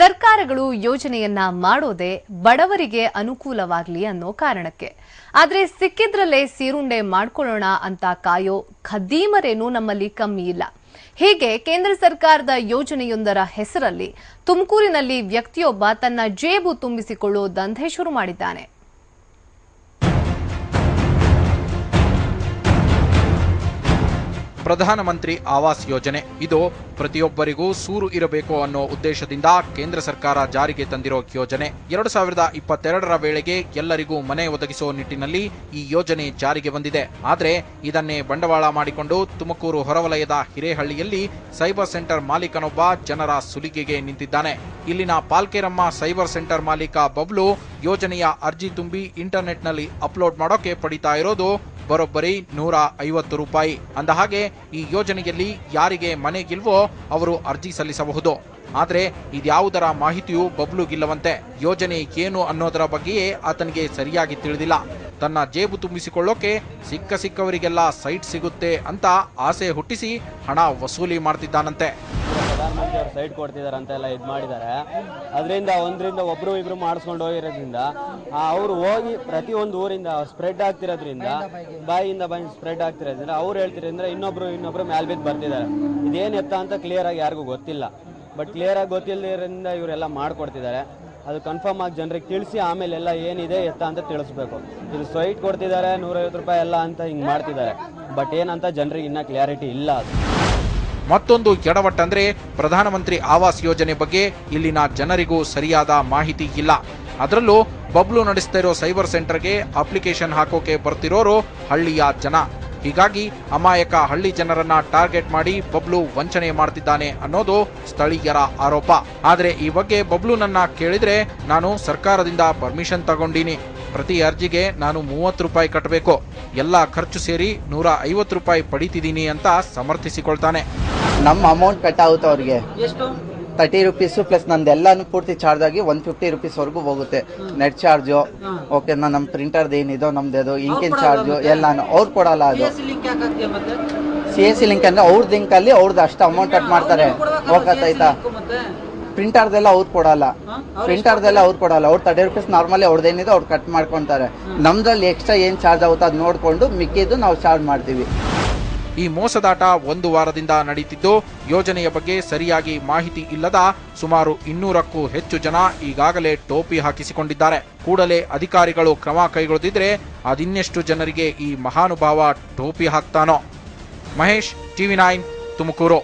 ಸರ್ಕಾರಗಳು ಯೋಜನೆಯನ್ನ ಮಾಡೋದೇ ಬಡವರಿಗೆ ಅನುಕೂಲವಾಗಲಿ ಅನ್ನೋ ಕಾರಣಕ್ಕೆ. ಆದ್ರೆ ಸಿಕ್ಕಿದ್ರಲ್ಲೇ ಸೀರುಂಡೆ ಮಾಡ್ಕೊಳ್ಳೋಣ ಅಂತ ಕಾಯೋ ಖದೀಮರೇನು ನಮ್ಮಲ್ಲಿ ಕಮ್ಮಿ ಇಲ್ಲ. ಹೀಗೆ ಕೇಂದ್ರ ಸರ್ಕಾರದ ಯೋಜನೆಯೊಂದರ ಹೆಸರಲ್ಲಿ ತುಮಕೂರಿನಲ್ಲಿ ವ್ಯಕ್ತಿಯೊಬ್ಬ ತನ್ನ ಜೇಬು ತುಂಬಿಸಿಕೊಳ್ಳೋ ದಂಧೆ ಶುರು ಮಾಡಿದ್ದಾನೆ. ಪ್ರಧಾನಮಂತ್ರಿ ಆವಾಸ್ ಯೋಜನೆ ಇದು ಪ್ರತಿಯೊಬ್ಬರಿಗೂ ಸೂರು ಇರಬೇಕು ಅನ್ನೋ ಉದ್ದೇಶದಿಂದ ಕೇಂದ್ರ ಸರ್ಕಾರ ಜಾರಿಗೆ ತಂದಿರೋ ಯೋಜನೆ. 2022ರ ವೇಳೆಗೆ ಎಲ್ಲರಿಗೂ ಮನೆ ಒದಗಿಸೋ ನಿಟ್ಟಿನಲ್ಲಿ ಈ ಯೋಜನೆ ಜಾರಿಗೆ ಬಂದಿದೆ. ಆದರೆ ಇದನ್ನೇ ಬಂಡವಾಳ ಮಾಡಿಕೊಂಡು ತುಮಕೂರು ಹೊರವಲಯದ ಹಿರೇಹಳ್ಳಿಯಲ್ಲಿ ಸೈಬರ್ ಸೆಂಟರ್ ಮಾಲೀಕನೊಬ್ಬ ಜನರ ಸುಲಿಗೆಗೆ ನಿಂತಿದ್ದಾನೆ. ಇಲ್ಲಿನ ಪಾಲ್ಕೆರಮ್ಮ ಸೈಬರ್ ಸೆಂಟರ್ ಮಾಲೀಕ ಬಬ್ಲು ಯೋಜನೆಯ ಅರ್ಜಿ ತುಂಬಿ ಇಂಟರ್ನೆಟ್ನಲ್ಲಿ ಅಪ್ಲೋಡ್ ಮಾಡೋಕೆ ಪಡಿತಾ ಇರೋದು ಬರೋಬ್ಬರಿ ₹150. ಅಂದಹಾಗೆ ಈ ಯೋಜನೆಯಲ್ಲಿ ಯಾರಿಗೆ ಮನೆಗಿಲ್ವೋ ಅವರು ಅರ್ಜಿ ಸಲ್ಲಿಸಬಹುದು. ಆದ್ರೆ ಇದ್ಯಾವುದರ ಮಾಹಿತಿಯೂ ಬಬ್ಲುಗಿಲ್ಲವಂತೆ. ಯೋಜನೆ ಏನು ಅನ್ನೋದರ ಬಗ್ಗೆಯೇ ಆತನಿಗೆ ಸರಿಯಾಗಿ ತಿಳಿದಿಲ್ಲ. ತನ್ನ ಜೇಬು ತುಂಬಿಸಿಕೊಳ್ಳೋಕೆ ಸಿಕ್ಕವರಿಗೆಲ್ಲ ಸೈಟ್ ಸಿಗುತ್ತೆ ಅಂತ ಆಸೆ ಹುಟ್ಟಿಸಿ ಹಣ ವಸೂಲಿ ಮಾಡ್ತಿದ್ದಾನಂತೆ. ಪ್ರಧಾನಮಂತ್ರಿ ಅವರು ಸೈಟ್ ಕೊಡ್ತಿದ್ದಾರೆ ಅಂತ ಎಲ್ಲ ಇದು ಮಾಡಿದ್ದಾರೆ. ಅದರಿಂದ ಒಂದರಿಂದ ಒಬ್ರು ಇಬ್ರು ಮಾಡಿಸ್ಕೊಂಡು ಹೋಗಿರೋದ್ರಿಂದ ಅವರು ಹೋಗಿ ಪ್ರತಿಯೊಂದು ಊರಿಂದ ಸ್ಪ್ರೆಡ್ ಆಗ್ತಿರೋದ್ರಿಂದ ಬಾಯಿಯಿಂದ ಸ್ಪ್ರೆಡ್ ಆಗ್ತಿರೋದ್ರಿಂದ ಅವ್ರು ಹೇಳ್ತಿರೋದ್ರಿಂದ ಇನ್ನೊಬ್ರು ಮ್ಯಾಲ್ ಬಿದ್ದು ಬರ್ತಿದ್ದಾರೆ. ಇದೇನು ಎತ್ತ ಅಂತ ಕ್ಲಿಯರ್ ಆಗಿ ಯಾರಿಗೂ ಗೊತ್ತಿಲ್ಲ. ಬಟ್ ಕ್ಲಿಯರ್ ಆಗಿ ಗೊತ್ತಿಲ್ಲದ್ರಿಂದ ಇವರೆಲ್ಲ ಮಾಡ್ಕೊಡ್ತಿದ್ದಾರೆ. ಅದು ಕನ್ಫರ್ಮ್ ಆಗಿ ಜನರಿಗೆ ತಿಳಿಸಿ ಆಮೇಲೆ ಎಲ್ಲ ಏನಿದೆ ಎತ್ತ ಅಂತ ತಿಳಿಸ್ಬೇಕು. ಇದು ಸೈಟ್ ಕೊಡ್ತಿದ್ದಾರೆ ₹150 ಎಲ್ಲ ಅಂತ ಹಿಂಗೆ ಮಾಡ್ತಿದ್ದಾರೆ. ಬಟ್ ಏನಂತ ಜನರಿಗೆ ಇನ್ನೂ ಕ್ಲಿಯಾರಿಟಿ ಇಲ್ಲ. ಅದು ಮತ್ತೊಂದು ಎಡವಟ್ಟಂದ್ರೆ ಪ್ರಧಾನಮಂತ್ರಿ ಆವಾಸ್ ಯೋಜನೆ ಬಗ್ಗೆ ಇಲ್ಲಿನ ಜನರಿಗೂ ಸರಿಯಾದ ಮಾಹಿತಿ ಇಲ್ಲ. ಅದರಲ್ಲೂ ಬಬ್ಲು ನಡೆಸ್ತಾ ಇರೋ ಸೈಬರ್ ಸೆಂಟರ್ಗೆ ಅಪ್ಲಿಕೇಶನ್ ಹಾಕೋಕೆ ಬರ್ತಿರೋರು ಹಳ್ಳಿಯ ಜನ. ಹೀಗಾಗಿ ಅಮಾಯಕ ಹಳ್ಳಿ ಜನರನ್ನ ಟಾರ್ಗೆಟ್ ಮಾಡಿ ಬಬ್ಲು ವಂಚನೆ ಮಾಡ್ತಿದ್ದಾನೆ ಅನ್ನೋದು ಸ್ಥಳೀಯರ ಆರೋಪ. ಆದ್ರೆ ಈ ಬಗ್ಗೆ ಬಬ್ಲುನನ್ನ ಕೇಳಿದ್ರೆ, ನಾನು ಸರ್ಕಾರದಿಂದ ಪರ್ಮಿಷನ್ ತಗೊಂಡಿನಿ, ಪ್ರತಿ ಅರ್ಜಿಗೆ ನಾನು ₹30 ಕಟ್ಟಬೇಕು, ಎಲ್ಲ ಖರ್ಚು ಸೇರಿ ₹150 ಪಡಿತಿದ್ದೀನಿ ಅಂತ ಸಮರ್ಥಿಸಿಕೊಳ್ತಾನೆ. ನಮ್ಮ ಅಮೌಂಟ್ ಕಟ್ ಆಗುತ್ತೆ ಅವ್ರಿಗೆ ₹30 ಪ್ಲಸ್ ನಂದೆಲ್ಲಾನು ಪೂರ್ತಿ ಚಾರ್ಜ್ ಆಗಿ ₹150 ವರೆಗೂ ಹೋಗುತ್ತೆ. ನೆಟ್ ಚಾರ್ಜು ಓಕೆ, ನಮ್ಮ ಪ್ರಿಂಟರ್ದು ಏನಿದೋ ನಮ್ದು ಇಂಕಿನ ಚಾರ್ಜು ಎಲ್ಲಾನು ಅವ್ರು ಕೊಡಲ್ಲ. ಅದು CSC ಲಿಂಕ್ ಅಂದ್ರೆ ಅವ್ರದ್ದು ಲಿಂಕ್ ಅಲ್ಲಿ ಅವ್ರದ್ದು ಅಷ್ಟು ಅಮೌಂಟ್ ಕಟ್ ಮಾಡ್ತಾರೆ. ಹೋಗತ್ತಾಯ್ತಾ? ಪ್ರಿಂಟರ್ದೆಲ್ಲ ಅವ್ರು ಕೊಡಲ್ಲ. ಅವ್ರು ₹30 ನಾರ್ಮಲಿ ಅವ್ರದ್ದೇನಿದೆ ಅವ್ರು ಕಟ್ ಮಾಡ್ಕೊತಾರೆ. ನಮ್ದ್ರಲ್ಲಿ ಎಕ್ಸ್ಟ್ರಾ ಏನ್ ಚಾರ್ಜ್ ಆಗುತ್ತೋ ಅದು ನೋಡ್ಕೊಂಡು ಮಿಕ್ಕಿದ್ದು ನಾವು ಚಾರ್ಜ್ ಮಾಡ್ತೀವಿ. ಈ ಮೋಸದಾಟ 1 ವಾರದಿಂದ ನಡೀತಿದ್ದು, ಯೋಜನೆಯ ಬಗ್ಗೆ ಸರಿಯಾಗಿ ಮಾಹಿತಿ ಇಲ್ಲದ ಸುಮಾರು 200ಕ್ಕೂ ಹೆಚ್ಚು ಜನ ಈಗಾಗಲೇ ಟೋಪಿ ಹಾಕಿಸಿಕೊಂಡಿದ್ದಾರೆ. ಕೂಡಲೇ ಅಧಿಕಾರಿಗಳು ಕ್ರಮ ಕೈಗೊಳ್ಳದಿದ್ರೆ ಅದಿನ್ನೆಷ್ಟು ಜನರಿಗೆ ಈ ಮಹಾನುಭಾವ ಟೋಪಿ ಹಾಕ್ತಾನೋ. ಮಹೇಶ್, TV9, ತುಮಕೂರು.